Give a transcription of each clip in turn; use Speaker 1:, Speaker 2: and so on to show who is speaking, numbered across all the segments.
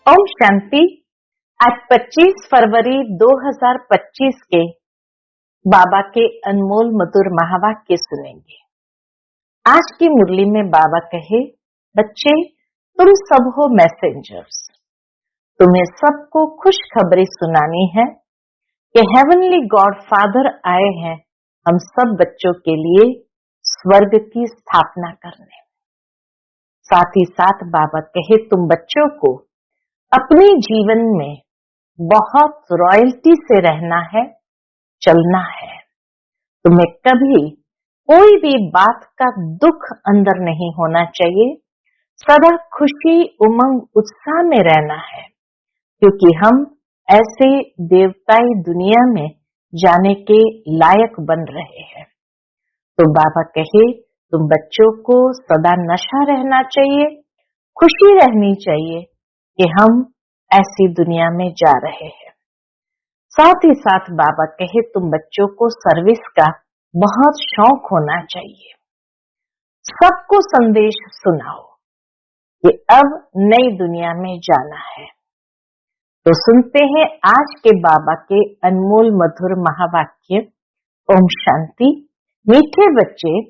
Speaker 1: ओम शांति। आज 25 फरवरी 2025 के बाबा के अनमोल मधुर महावाक्य सुनेंगे। आज की मुरली में बाबा कहे, बच्चे तुम सब हो मैसेंजर्स। तुम्हें सबको खुशखबरी सुनानी है कि हेवनली गॉड फादर आए हैं हम सब बच्चों के लिए स्वर्ग की स्थापना करने। साथ ही साथ बाबा कहे, तुम बच्चों को अपने जीवन में बहुत रॉयल्टी से रहना है, चलना है। तुम्हें कभी कोई भी बात का दुख अंदर नहीं होना चाहिए। सदा खुशी, उमंग, उत्साह में रहना है, क्योंकि हम ऐसे देवताई दुनिया में जाने के लायक बन रहे हैं। तो बाबा कहे, तुम बच्चों को सदा नशा रहना चाहिए, खुशी रहनी चाहिए कि हम ऐसी दुनिया में जा रहे हैं। साथ ही साथ बाबा कहे, तुम बच्चों को सर्विस का बहुत शौक होना चाहिए। सबको संदेश सुनाओ कि अब नई दुनिया में जाना है। तो सुनते हैं आज के बाबा के अनमोल मधुर महावाक्य। ओम शांति। मीठे बच्चे,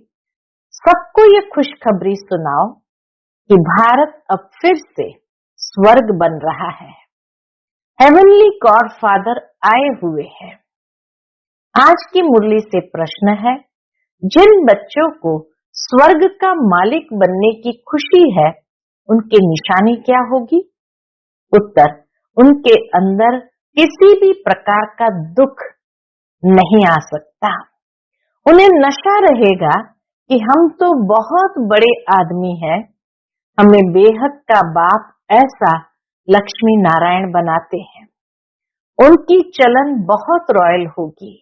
Speaker 1: सबको ये खुशखबरी सुनाओ कि भारत अब फिर से स्वर्ग बन रहा है। हेवनली गॉड फादर आए हुए हैं। आज की मुरली से प्रश्न है, जिन बच्चों को स्वर्ग का मालिक बनने की खुशी है, उनकी निशानी क्या होगी? उत्तर, उनके अंदर किसी भी प्रकार का दुख नहीं आ सकता। उन्हें नशा रहेगा कि हम तो बहुत बड़े आदमी हैं, हमें बेहद का बाप ऐसा लक्ष्मी नारायण बनाते हैं। उनकी चलन बहुत रॉयल होगी।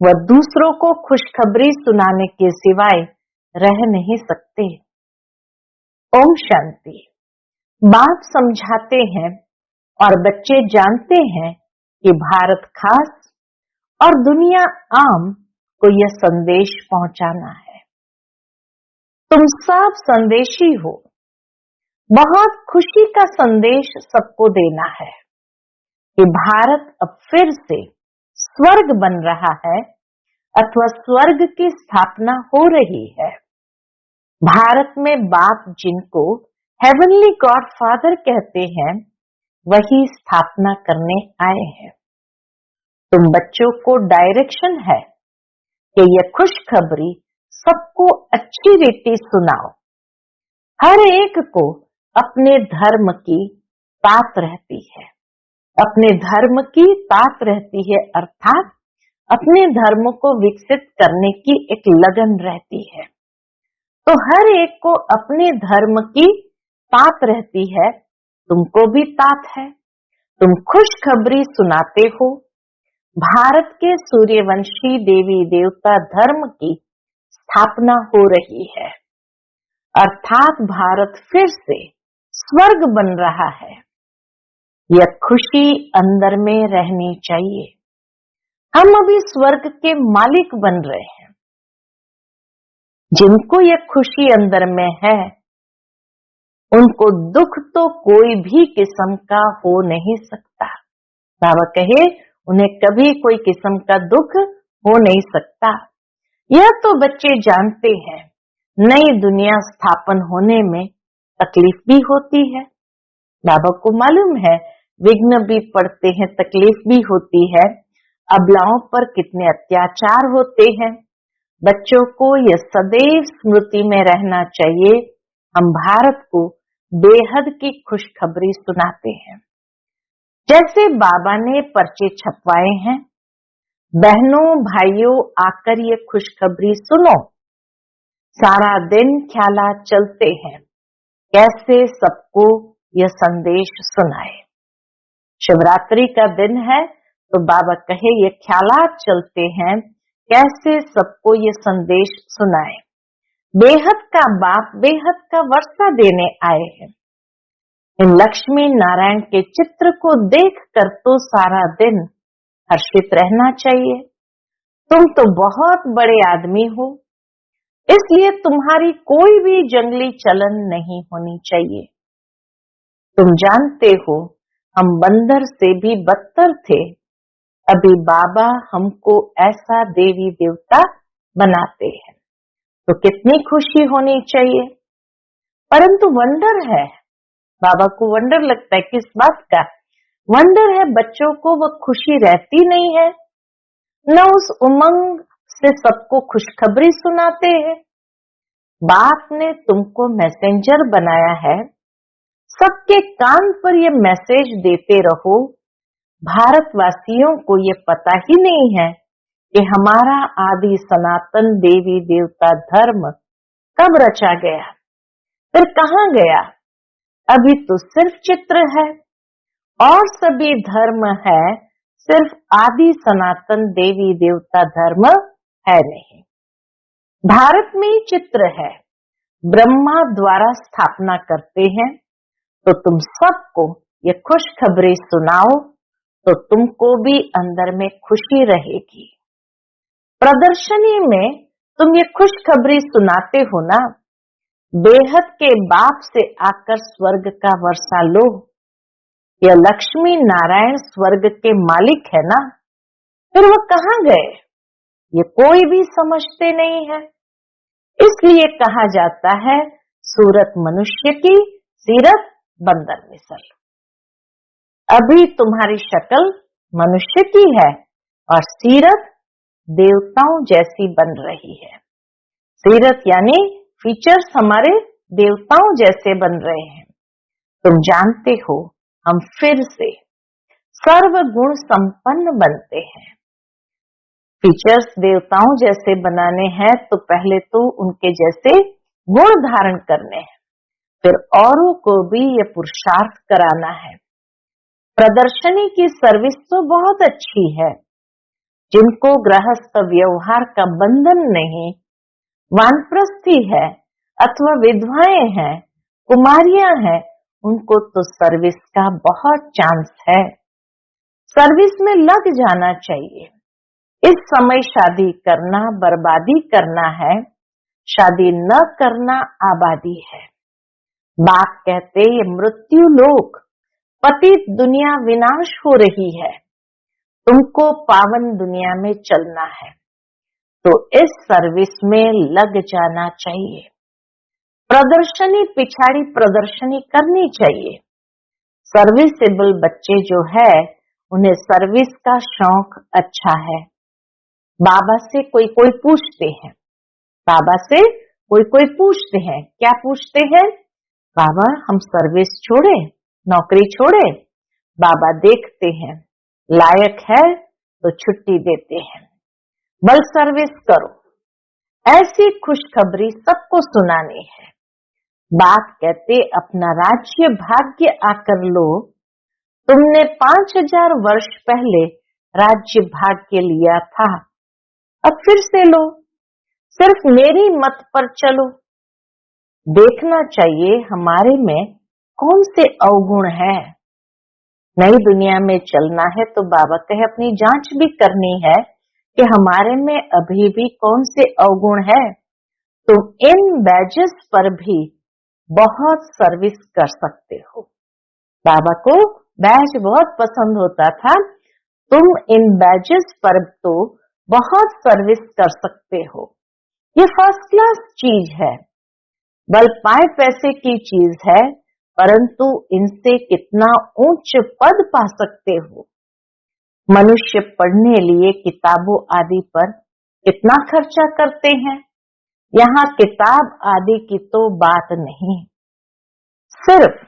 Speaker 1: वह दूसरों को खुशखबरी सुनाने के सिवाय रह नहीं सकते। ओम शांति। बाप समझाते हैं और बच्चे जानते हैं कि भारत खास और दुनिया आम को यह संदेश पहुंचाना है। तुम सब संदेशी हो। बहुत खुशी का संदेश सबको देना है कि भारत अब फिर से स्वर्ग बन रहा है अथवा स्वर्ग की स्थापना हो रही है। भारत में बाप जिनको हेवनली गॉड फादर कहते हैं, वही स्थापना करने आए हैं। तुम बच्चों को डायरेक्शन है कि यह खुशखबरी सबको अच्छी रीति सुनाओ। हर एक को अपने धर्म की तात रहती है। अपने धर्म की तात रहती है, अर्थात अपने धर्म को विकसित करने की एक लगन रहती है। तो हर एक को अपने धर्म की तात रहती है। तुमको भी तात है। तुम खुशखबरी सुनाते हो। भारत के सूर्यवंशी देवी देवता धर्म की स्थापना हो रही है, अर्थात भारत फिर से स्वर्ग बन रहा है। यह खुशी अंदर में रहनी चाहिए। हम अभी स्वर्ग के मालिक बन रहे हैं। जिनको यह खुशी अंदर में है, उनको दुख तो कोई भी किस्म का हो नहीं सकता। बाबा कहे, उन्हें कभी कोई किस्म का दुख हो नहीं सकता। यह तो बच्चे जानते हैं। नई दुनिया स्थापन होने में तकलीफ भी होती है। बाबा को मालूम है, विघ्न भी पड़ते हैं, तकलीफ भी होती है। अबलाओं पर कितने अत्याचार होते हैं। बच्चों को यह सदैव स्मृति में रहना चाहिए, हम भारत को बेहद की खुशखबरी सुनाते हैं। जैसे बाबा ने पर्चे छपवाए हैं, बहनों भाइयों आकर ये खुशखबरी सुनो। सारा दिन ख्यालात चलते हैं, कैसे सबको यह संदेश सुनाए। शिवरात्रि का दिन है, तो बाबा कहे ये ख्यालात चलते हैं, कैसे सबको ये संदेश सुनाए। बेहद का बाप बेहद का वर्षा देने आए हैं। इन लक्ष्मी नारायण के चित्र को देख कर तो सारा दिन हर्षित रहना चाहिए। तुम तो बहुत बड़े आदमी हो, इसलिए तुम्हारी कोई भी जंगली चलन नहीं होनी चाहिए। तुम जानते हो हम बंदर से भी बदतर थे, अभी बाबा हमको ऐसा देवी देवता बनाते हैं, तो कितनी खुशी होनी चाहिए। परंतु वंडर है, बाबा को वंडर लगता है, किस बात का वंडर है? बच्चों को वो खुशी रहती नहीं है, न उस उमंग से सबको खुशखबरी सुनाते हैं। बाप ने तुमको मैसेंजर बनाया है, सबके कान पर ये मैसेज देते रहो। भारतवासियों को ये पता ही नहीं है कि हमारा आदि सनातन देवी देवता धर्म कब रचा गया, फिर कहाँ गया। अभी तो सिर्फ चित्र है और सभी धर्म है, सिर्फ आदि सनातन देवी देवता धर्म है नहीं। भारत में ही चित्र है, ब्रह्मा द्वारा स्थापना करते हैं, तो तुम सबको ये खुशखबरी सुनाओ तो तुमको भी अंदर में खुशी रहेगी। प्रदर्शनी में तुम ये खुशखबरी सुनाते हो ना, बेहद के बाप से आकर स्वर्ग का वर्षा लो। यह लक्ष्मी नारायण स्वर्ग के मालिक है ना, फिर वो कहाँ गए ये कोई भी समझते नहीं है। इसलिए कहा जाता है सूरत मनुष्य की, सीरत बंदर मिसल। अभी तुम्हारी शक्ल मनुष्य की है और सीरत देवताओं जैसी बन रही है। सीरत यानी फीचर्स हमारे देवताओं जैसे बन रहे हैं। तुम जानते हो हम फिर से सर्व गुण संपन्न बनते हैं। फीचर्स देवताओं जैसे बनाने हैं तो पहले तो उनके जैसे गुण धारण करने हैं, फिर औरों को भी ये पुरुषार्थ कराना है। प्रदर्शनी की सर्विस तो बहुत अच्छी है। जिनको गृहस्थ व्यवहार का बंधन नहीं, वानप्रस्थी है अथवा विधवाएं हैं, कुमारियां हैं, उनको तो सर्विस का बहुत चांस है। सर्विस में लग जाना चाहिए। इस समय शादी करना बर्बादी करना है, शादी न करना आबादी है। बाप कहते ये मृत्यु लोक पतित दुनिया विनाश हो रही है, तुमको पावन दुनिया में चलना है, तो इस सर्विस में लग जाना चाहिए। प्रदर्शनी पिछाड़ी प्रदर्शनी करनी चाहिए। सर्विसेबल बच्चे जो है उन्हें सर्विस का शौक अच्छा है। बाबा से कोई कोई पूछते हैं, बाबा से कोई कोई पूछते हैं, क्या पूछते हैं? बाबा हम सर्विस छोड़े, नौकरी छोड़े? बाबा देखते हैं लायक है तो छुट्टी देते हैं, बल सर्विस करो। ऐसी खुशखबरी सबको सुनानी है। बाप कहते अपना राज्य भाग्य आकर लो। तुमने 5000 वर्ष पहले राज्य भाग्य लिया था, अब फिर से लो। सिर्फ मेरी मत पर चलो। देखना चाहिए हमारे में कौन से अवगुण है। नई दुनिया में चलना है तो बाबा कहे अपनी जांच भी करनी है कि हमारे में अभी भी कौन से अवगुण है। तुम इन बैजेस पर भी बहुत सर्विस कर सकते हो। बाबा को बैज बहुत पसंद होता था। तुम इन बैजेस पर तो बहुत सर्विस कर सकते हो। ये फर्स्ट क्लास चीज है, बल पाए पैसे की चीज है, परंतु इनसे कितना उच्च पद पा सकते हो। मनुष्य पढ़ने लिए किताबों आदि पर कितना खर्चा करते हैं। यहाँ किताब आदि की तो बात नहीं, सिर्फ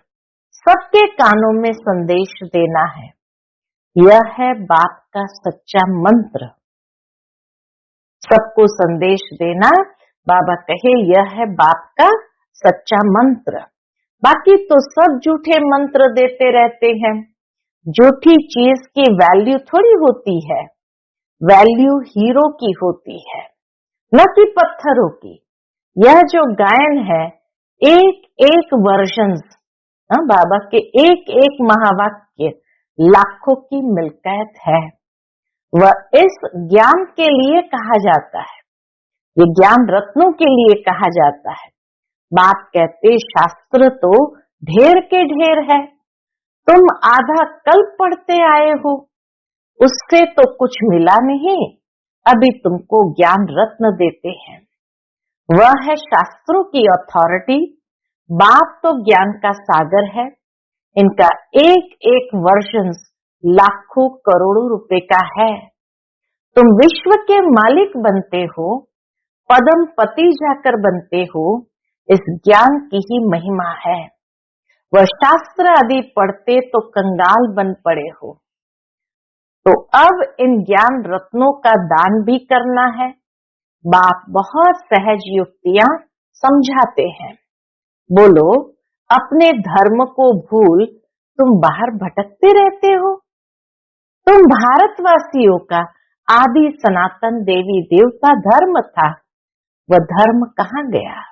Speaker 1: सबके कानों में संदेश देना है। यह है बाप का सच्चा मंत्र। सबको संदेश देना, बाबा कहे यह है बाप का सच्चा मंत्र। बाकी तो सब झूठे मंत्र देते रहते हैं। झूठी चीज की वैल्यू थोड़ी होती है, वैल्यू हीरो की होती है, न कि पत्थरों की। यह जो गायन है एक एक वर्जन्स, बाबा के एक एक महावाक्य लाखों की मिल्कियत है। वह इस ज्ञान के लिए कहा जाता है, ये ज्ञान रत्नों के लिए कहा जाता है। बाप कहते शास्त्र तो ढेर के ढेर है, तुम आधा कल्प पढ़ते आए हो, उससे तो कुछ मिला नहीं, अभी तुमको ज्ञान रत्न देते हैं। वह है शास्त्रों की अथॉरिटी। बाप तो ज्ञान का सागर है। इनका एक एक वर्जन लाखों करोड़ों रुपए का है। तुम विश्व के मालिक बनते हो, पदम पति जाकर बनते हो, इस ज्ञान की ही महिमा है। वह शास्त्र आदि पढ़ते तो कंगाल बन पड़े हो, तो अब इन ज्ञान रत्नों का दान भी करना है। बाप बहुत सहज युक्तियां समझाते हैं। बोलो, अपने धर्म को भूल तुम बाहर भटकते रहते हो। तुम भारतवासियों का आदि सनातन देवी देवता धर्म था, वह धर्म कहाँ गया?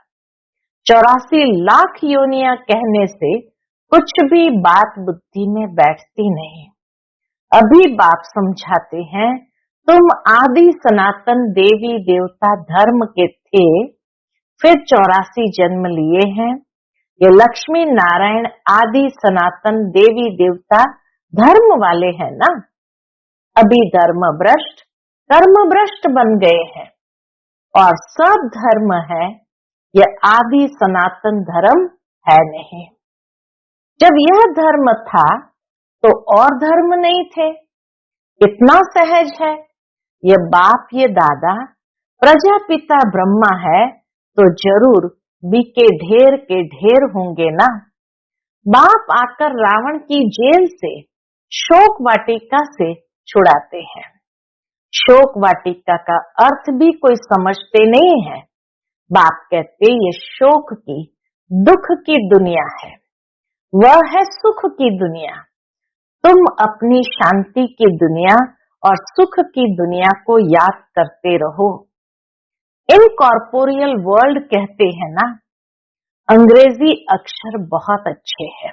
Speaker 1: 84 लाख योनियां कहने से कुछ भी बात बुद्धि में बैठती नहीं। अभी बाप समझाते हैं, तुम आदि सनातन देवी देवता धर्म के थे, फिर 84 जन्म लिए हैं। ये लक्ष्मी नारायण आदि सनातन देवी देवता धर्म वाले हैं ना। अभी धर्म भ्रष्ट कर्म भ्रष्ट बन गए हैं और सब धर्म है, यह आदि सनातन धर्म है नहीं। जब यह धर्म था तो और धर्म नहीं थे। इतना सहज है। ये बाप ये दादा प्रजापिता ब्रह्मा है तो जरूर बी के ढेर होंगे ना। बाप आकर रावण की जेल से शोक वाटिका से छुड़ाते हैं। शोक वाटिका का अर्थ भी कोई समझते नहीं है। बाप कहते ये शोक की दुख की दुनिया है, वह है सुख की दुनिया। तुम अपनी शांति की दुनिया और सुख की दुनिया को याद करते रहो। इनकॉर्पोरियल वर्ल्ड कहते हैं ना। अंग्रेजी अक्षर बहुत अच्छे हैं।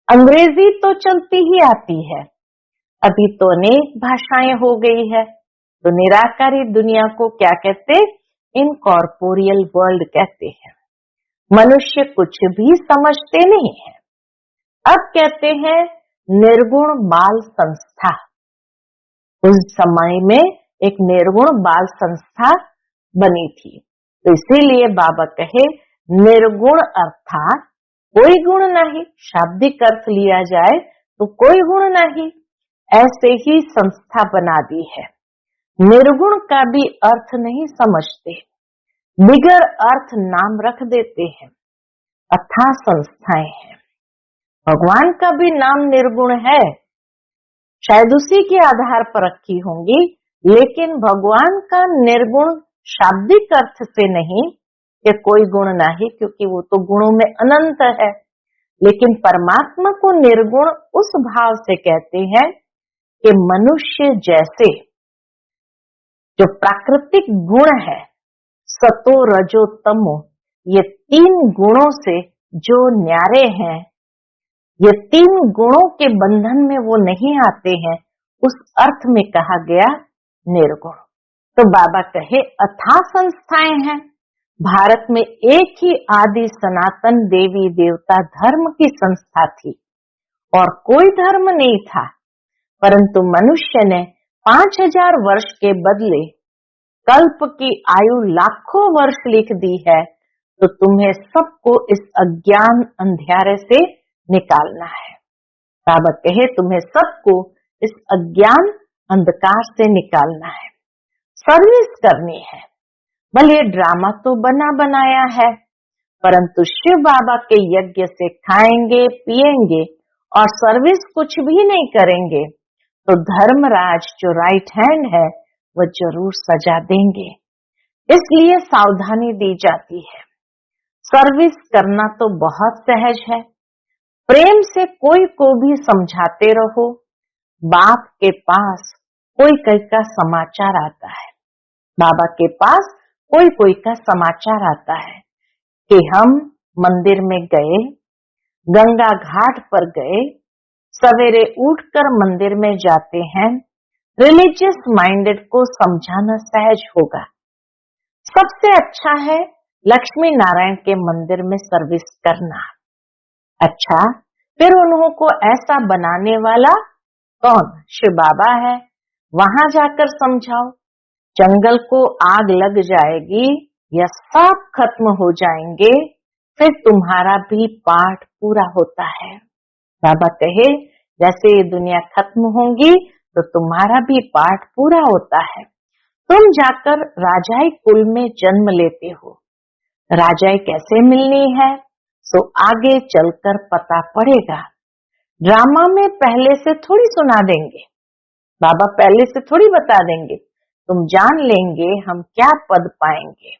Speaker 1: अंग्रेजी तो चलती ही आती है। अभी तो अनेक भाषाएं हो गई है। तो निराकारी दुनिया को क्या कहते? इनकॉर्पोरियल वर्ल्ड कहते हैं। मनुष्य कुछ भी समझते नहीं है। अब कहते हैं निर्गुण बाल संस्था। उस समय में एक निर्गुण बाल संस्था बनी थी, तो इसीलिए बाबा कहे निर्गुण अर्थात कोई गुण नहीं। शाब्दिक अर्थ लिया जाए तो कोई गुण नहीं, ऐसे ही संस्था बना दी है। निर्गुण का भी अर्थ नहीं समझते, बिगर अर्थ नाम रख देते हैं। अथाह संस्थाएं हैं। भगवान का भी नाम निर्गुण है, शायद उसी के आधार पर रखी होंगी, लेकिन भगवान का निर्गुण शाब्दिक अर्थ से नहीं कि कोई गुण नहीं, क्योंकि वो तो गुणों में अनंत है। लेकिन परमात्मा को निर्गुण उस भाव से कहते हैं कि मनुष्य जैसे जो प्राकृतिक गुण है सतो रजो तमो, ये 3 गुणों से जो न्यारे हैं, ये 3 गुणों के बंधन में वो नहीं आते हैं, उस अर्थ में कहा गया निर्गुण। तो बाबा कहे अथाह संस्थाएं हैं। भारत में एक ही आदि सनातन देवी देवता धर्म की संस्था थी और कोई धर्म नहीं था, परंतु मनुष्य ने 5000 वर्ष के बदले कल्प की आयु लाखों वर्ष लिख दी है। तो तुम्हें सबको इस अज्ञान अंधियारे से निकालना है। बाबा कहे तुम्हें सबको इस अज्ञान अंधकार से निकालना है, सर्विस करनी है। भले ड्रामा तो बना बनाया है, परंतु शिव बाबा के यज्ञ से खाएंगे पिएंगे और सर्विस कुछ भी नहीं करेंगे तो धर्मराज जो राइट हैंड है वह जरूर सजा देंगे। इसलिए सावधानी दी जाती है। सर्विस करना तो बहुत सहज है। प्रेम से कोई को भी समझाते रहो। बाप के पास कोई कोई का समाचार आता है, बाबा के पास कोई कोई का समाचार आता है कि हम मंदिर में गए, गंगा घाट पर गए, सवेरे उठकर मंदिर में जाते हैं। रिलीजियस माइंडेड को समझाना सहज होगा। सबसे अच्छा है लक्ष्मी नारायण के मंदिर में सर्विस करना। अच्छा, फिर उन्हों को ऐसा बनाने वाला कौन? शिव बाबा है। वहां जाकर समझाओ। जंगल को आग लग जाएगी या सब खत्म हो जाएंगे, फिर तुम्हारा भी पाठ पूरा होता है। बाबा कहे जैसे ये दुनिया खत्म होगी तो तुम्हारा भी पाठ पूरा होता है। तुम जाकर राजाई कुल में जन्म लेते हो। राजाई कैसे मिलनी है सो आगे चलकर पता पड़ेगा। ड्रामा में पहले से थोड़ी सुना देंगे, बाबा पहले से थोड़ी बता देंगे। तुम जान लेंगे हम क्या पद पाएंगे।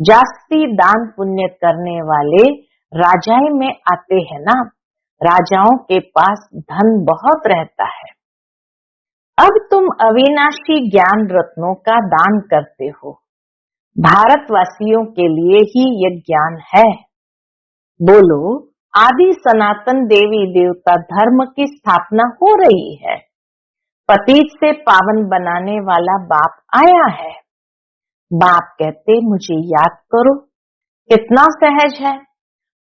Speaker 1: जास्ती दान पुण्य करने वाले राजाई में आते हैं ना। राजाओं के पास धन बहुत रहता है। अब तुम अविनाशी ज्ञान रत्नों का दान करते हो। भारतवासियों के लिए ही यह ज्ञान है। बोलो, आदि सनातन देवी देवता धर्म की स्थापना हो रही है। पतित से पावन बनाने वाला बाप आया है। बाप कहते मुझे याद करो। कितना सहज है,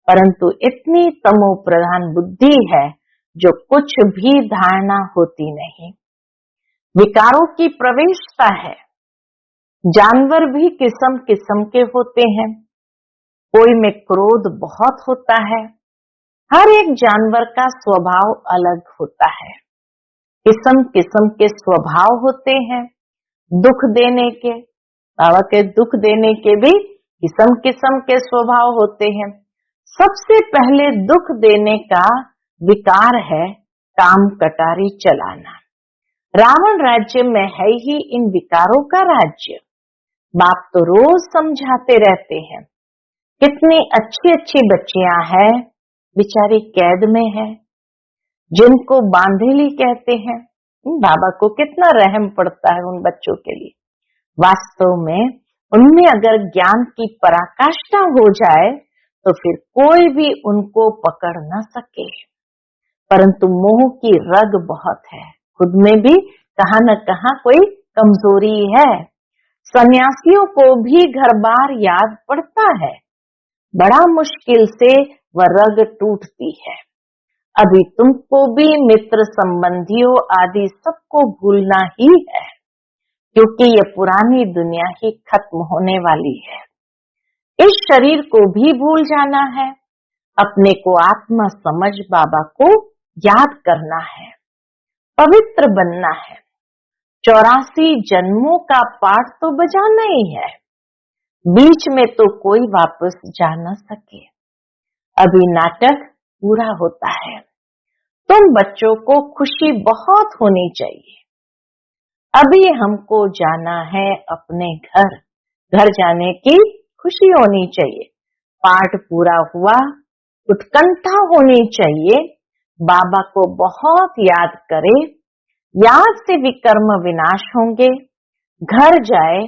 Speaker 1: परंतु इतनी तमो प्रधान बुद्धि है जो कुछ भी धारणा होती नहीं। विकारों की प्रवेशता है। जानवर भी किस्म किस्म के होते हैं। कोई में क्रोध बहुत होता है। हर एक जानवर का स्वभाव अलग होता है। किस्म किस्म के स्वभाव होते हैं। दुख देने के, बाबा के दुख देने के भी किस्म किस्म के स्वभाव होते हैं। सबसे पहले दुख देने का विकार है काम कटारी चलाना। रावण राज्य में है ही इन विकारों का राज्य। बाप तो रोज समझाते रहते हैं। कितनी अच्छी अच्छी बच्चियां हैं, बेचारी कैद में है, जिनको बांधेली कहते हैं। बाबा को कितना रहम पड़ता है उन बच्चों के लिए। वास्तव में उनमें अगर ज्ञान की पराकाष्ठा हो जाए तो फिर कोई भी उनको पकड़ न सके। परंतु मोह की रग बहुत है। खुद में भी कहां न कहां कोई कमजोरी है। सन्यासियों को भी घर बार याद पड़ता है। बड़ा मुश्किल से वह रग टूटती है। अभी तुमको भी मित्र संबंधियों आदि सबको भूलना ही है, क्योंकि ये पुरानी दुनिया ही खत्म होने वाली है। इस शरीर को भी भूल जाना है। अपने को आत्मा समझ बाबा को याद करना है, पवित्र बनना है। 84 जन्मों का पाठ तो बजाना ही है। बीच में तो कोई वापस जा न सके। अभी नाटक पूरा होता है। तुम बच्चों को खुशी बहुत होनी चाहिए। अभी हमको जाना है अपने घर। घर जाने की खुशी होनी चाहिए। पाठ पूरा हुआ, उत्कंठा होनी चाहिए। बाबा को बहुत याद करे। याद से विकर्म विनाश होंगे। घर जाए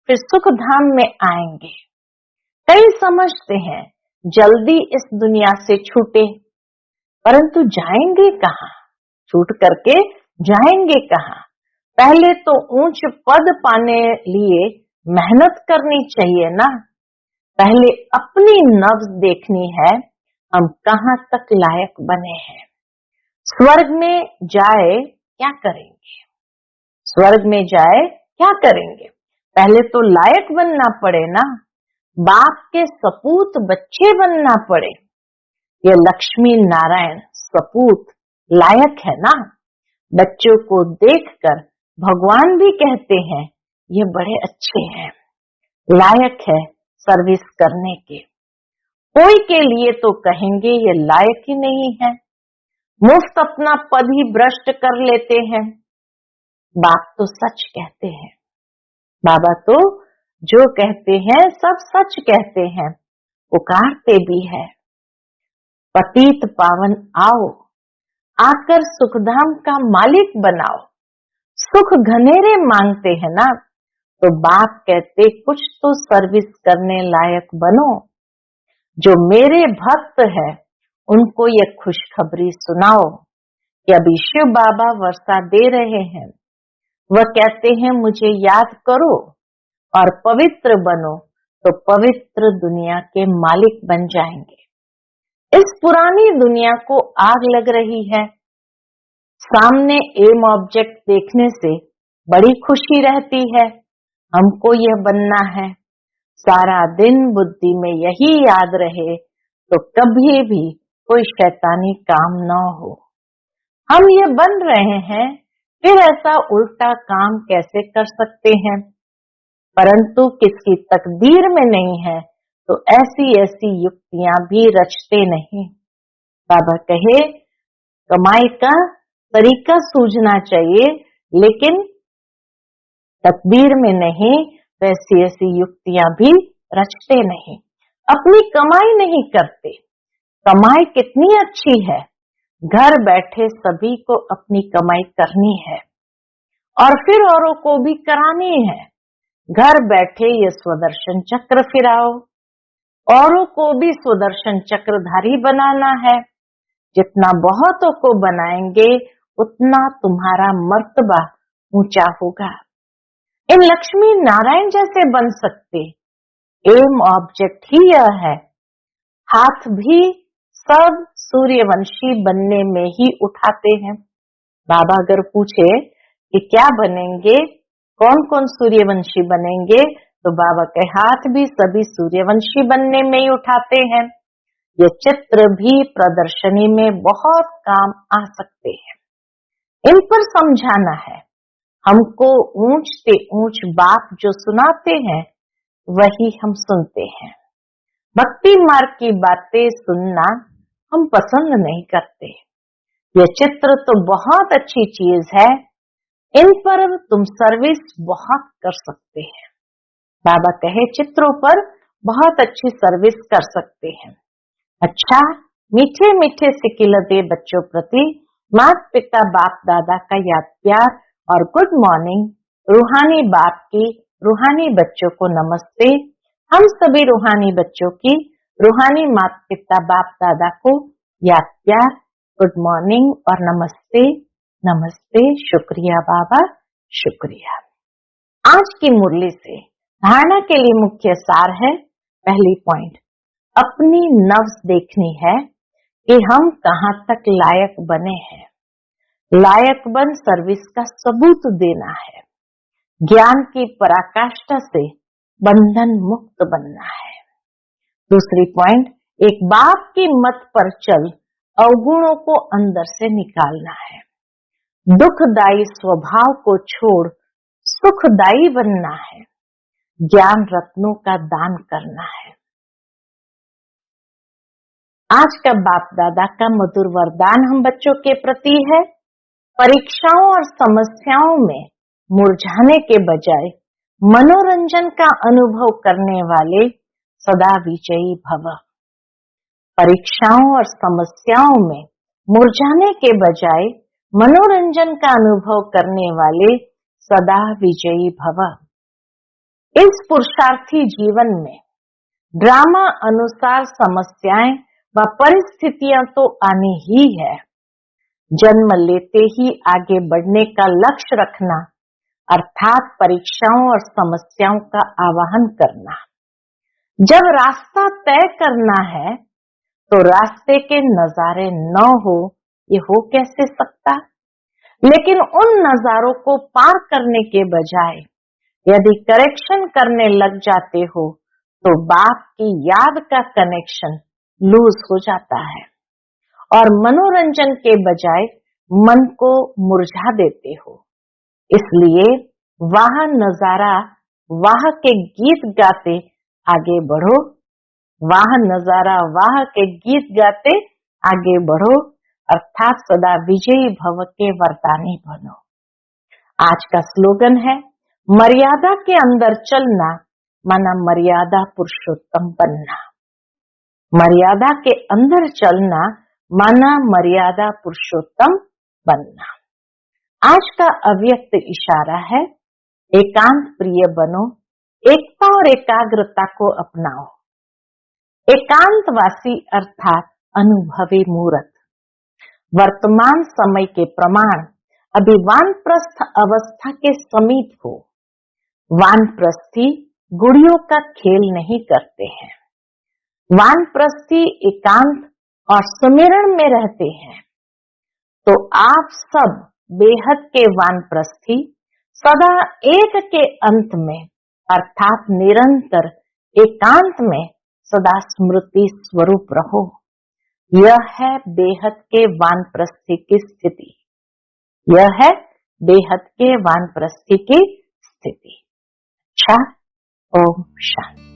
Speaker 1: फिर सुख धाम में आएंगे। कई समझते हैं जल्दी इस दुनिया से छूटे, परंतु जाएंगे कहाँ? छूट करके जाएंगे कहाँ? पहले तो ऊंच पद पाने लिए मेहनत करनी चाहिए ना। पहले अपनी नब्ज देखनी है, हम कहाँ तक लायक बने हैं। स्वर्ग में जाए क्या करेंगे? स्वर्ग में जाए क्या करेंगे? पहले तो लायक बनना पड़े ना। बाप के सपूत बच्चे बनना पड़े। ये लक्ष्मी नारायण सपूत लायक है ना। बच्चों को देखकर भगवान भी कहते हैं ये बड़े अच्छे हैं, लायक है सर्विस करने के। कोई के लिए तो कहेंगे ये लायक ही नहीं है, मुफ्त अपना पद ही भ्रष्ट कर लेते हैं। बाप तो सच कहते हैं। बाबा तो जो कहते हैं सब सच कहते हैं, पुकारते भी है। पतित पावन आओ, आकर सुखधाम का मालिक बनाओ। सुख घनेरे मांगते हैं ना, तो बाप कहते कुछ तो सर्विस करने लायक बनो। जो मेरे भक्त है उनको ये खुशखबरी सुनाओ कि अभी शिव बाबा वर्षा दे रहे हैं। वह कहते हैं मुझे याद करो और पवित्र बनो, तो पवित्र दुनिया के मालिक बन जाएंगे। इस पुरानी दुनिया को आग लग रही है। सामने एम ऑब्जेक्ट देखने से बड़ी खुशी रहती है, हमको यह बनना है। सारा दिन बुद्धि में यही याद रहे तो कभी भी कोई शैतानी काम न हो। हम ये बन रहे हैं, फिर ऐसा उल्टा काम कैसे कर सकते हैं? परंतु किसकी तकदीर में नहीं है तो ऐसी ऐसी युक्तियां भी रचते नहीं। बाबा कहे कमाई का तरीका सूझना चाहिए, लेकिन तकदीर में नहीं तो ऐसी ऐसी युक्तियां भी रचते नहीं। अपनी कमाई नहीं करते। कमाई कितनी अच्छी है, घर बैठे सभी को अपनी कमाई करनी है और फिर औरों को भी करानी है। घर बैठे ये स्वदर्शन चक्र फिराओ, औरों को भी स्वदर्शन चक्रधारी बनाना है। जितना बहुतों को बनाएंगे उतना तुम्हारा मर्तबा ऊंचा होगा। इन लक्ष्मी नारायण जैसे बन सकते, एम ऑब्जेक्ट ही यह है। हाथ भी सब सूर्यवंशी बनने में ही उठाते हैं। बाबा अगर पूछे कि क्या बनेंगे, कौन कौन सूर्यवंशी बनेंगे, तो बाबा के हाथ भी सभी सूर्यवंशी बनने में ही उठाते हैं। ये चित्र भी प्रदर्शनी में बहुत काम आ सकते हैं। इन पर समझाना है। हमको ऊंच से ऊंच बाप जो सुनाते हैं वही हम सुनते हैं। भक्ति मार्ग की बातें सुनना हम पसंद नहीं करते। ये चित्र तो बहुत अच्छी चीज है, इन पर तुम सर्विस बहुत कर सकते हैं। बाबा कहे चित्रों पर बहुत अच्छी सर्विस कर सकते हैं। अच्छा, मीठे मीठे सिकिलते बच्चों प्रति माता पिता बाप दादा का याद प्यार और गुड मॉर्निंग। रूहानी बाप की रूहानी बच्चों को नमस्ते। हम सभी रूहानी बच्चों की रूहानी माता पिता बाप दादा को याद प्यार, गुड मॉर्निंग और नमस्ते। नमस्ते, शुक्रिया बाबा, शुक्रिया। आज की मुरली से धारणा के लिए मुख्य सार है। पहली पॉइंट, अपनी नफ्स देखनी है कि हम कहाँ तक लायक बने हैं। लायक बन सर्विस का सबूत देना है। ज्ञान की पराकाष्ठा से बंधन मुक्त बनना है। दूसरी पॉइंट, एक बाप की मत पर चल अवगुणों को अंदर से निकालना है। दुखदायी स्वभाव को छोड़ सुखदायी बनना है। ज्ञान रत्नों का दान करना है। आज का बाप दादा का मधुर वरदान हम बच्चों के प्रति है, परीक्षाओं और समस्याओं में मुरझाने के बजाय मनोरंजन का अनुभव करने वाले सदा विजयी भव। परीक्षाओं और समस्याओं में मुरझाने के बजाय मनोरंजन का अनुभव करने वाले सदा विजयी भव। इस पुरुषार्थी जीवन में ड्रामा अनुसार समस्याएं व परिस्थितियां तो आनी ही है। जन्म लेते ही आगे बढ़ने का लक्ष्य रखना अर्थात परीक्षाओं और समस्याओं का आवाहन करना। जब रास्ता तय करना है तो रास्ते के नजारे न हो, ये हो कैसे सकता? लेकिन उन नजारों को पार करने के बजाय यदि करेक्शन करने लग जाते हो तो बाप की याद का कनेक्शन लूज हो जाता है और मनोरंजन के बजाय मन को मुरझा देते हो। इसलिए वाह नजारा वाह के गीत गाते आगे बढ़ो। वाह नजारा वाह के गीत गाते आगे बढ़ो, अर्थात सदा विजयी भव के वरदानी बनो। आज का स्लोगन है, मर्यादा के अंदर चलना माना मर्यादा पुरुषोत्तम बनना। मर्यादा के अंदर चलना माना मर्यादा पुरुषोत्तम बनना। आज का अव्यक्त इशारा है, एकांत प्रिय बनो, एकता और एकाग्रता को अपनाओ। एकांतवासी अर्थात अनुभवी मूर्त। वर्तमान समय के प्रमाण अभी वानप्रस्थ अवस्था के समीप हो। वानप्रस्थी गुड़ियों का खेल नहीं करते हैं। वानप्रस्थी एकांत और सुमिरन में रहते हैं, तो आप सब बेहद के वानप्रस्थी सदा एक के अंत में अर्थात निरंतर एकांत में सदा स्मृति स्वरूप रहो। यह है बेहद के वानप्रस्थी की स्थिति। यह है बेहद के वानप्रस्थी की स्थिति। अच्छा, ओम शांति।